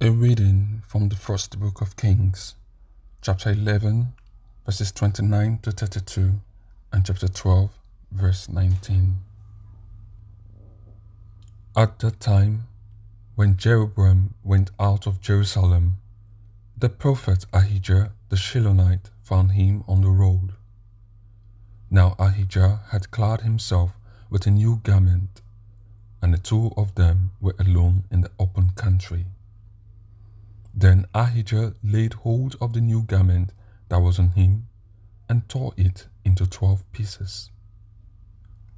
A reading from the first book of Kings, chapter 11, verses 29 to 32, and chapter 12, verse 19. At that time, when Jeroboam went out of Jerusalem, the prophet Ahijah the Shilonite found him on the road. Now Ahijah had clad himself with a new garment, and the two of them were alone in the open country. Then Ahijah laid hold of the new garment that was on him, and tore it into 12 pieces.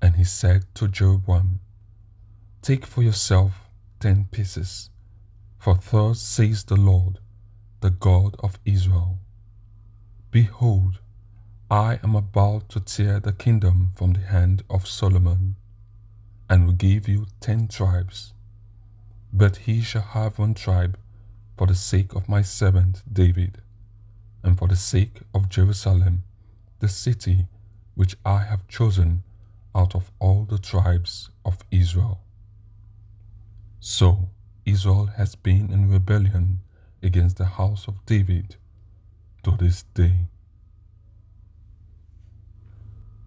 And he said to Jeroboam, "Take for yourself 10 pieces, for thus says the Lord, the God of Israel, Behold, I am about to tear the kingdom from the hand of Solomon, and will give you 10 tribes, but he shall have 1 tribe for the sake of my servant David, and for the sake of Jerusalem, the city which I have chosen out of all the tribes of Israel." So Israel has been in rebellion against the house of David to this day.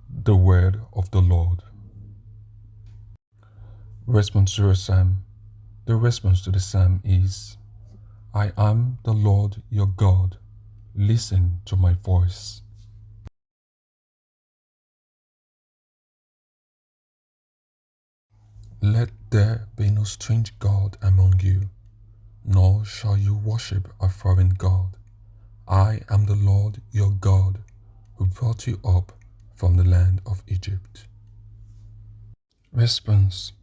The word of the Lord. Responsorial Psalm. The response to the psalm is, "I am the Lord your God, listen to my voice." Let there be no strange God among you, nor shall you worship a foreign God. I am the Lord your God, who brought you up from the land of Egypt. Response.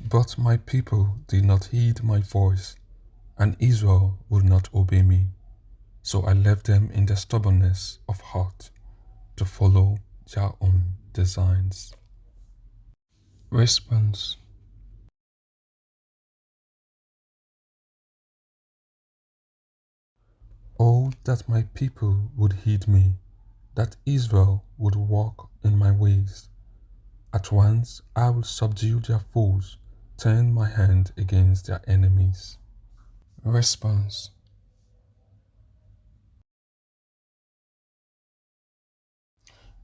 But my people did not heed my voice, and Israel would not obey me. So I left them in their stubbornness of heart to follow their own designs. Response. Oh, that my people would heed me, that Israel would walk in my ways. At once I will subdue their foes, turn my hand against their enemies. Response.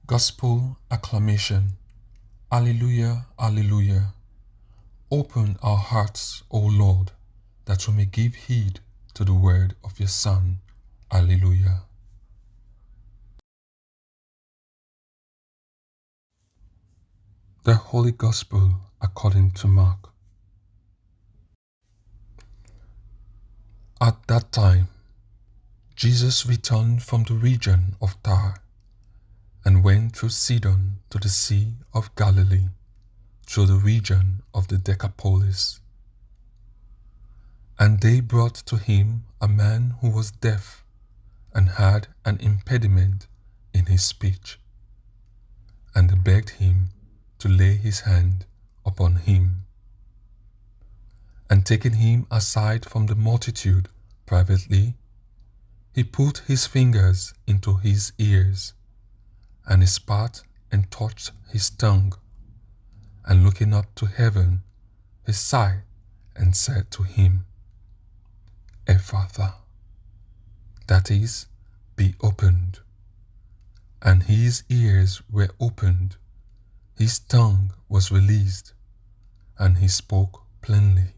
Gospel acclamation. Alleluia, alleluia. Open our hearts, O Lord, that we may give heed to the word of your Son. Alleluia. The Holy Gospel according to Mark. At that time, Jesus returned from the region of Tyre and went through Sidon to the Sea of Galilee, through the region of the Decapolis. And they brought to him a man who was deaf and had an impediment in his speech, and they begged him to lay his hand upon him. And taking him aside from the multitude privately, he put his fingers into his ears, and he spat and touched his tongue, and looking up to heaven, he sighed and said to him, Ephphatha, that is, be opened. And his ears were opened, his tongue was released, and he spoke plainly.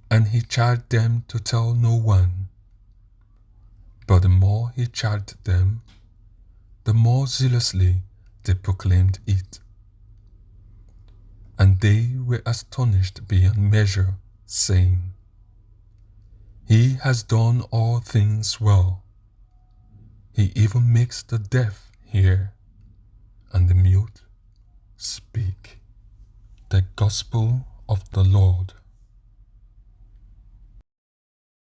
And he charged them to tell no one. But the more he charged them, the more zealously they proclaimed it. And they were astonished beyond measure, saying, He has done all things well. He even makes the deaf hear, and the mute speak. The Gospel of the Lord.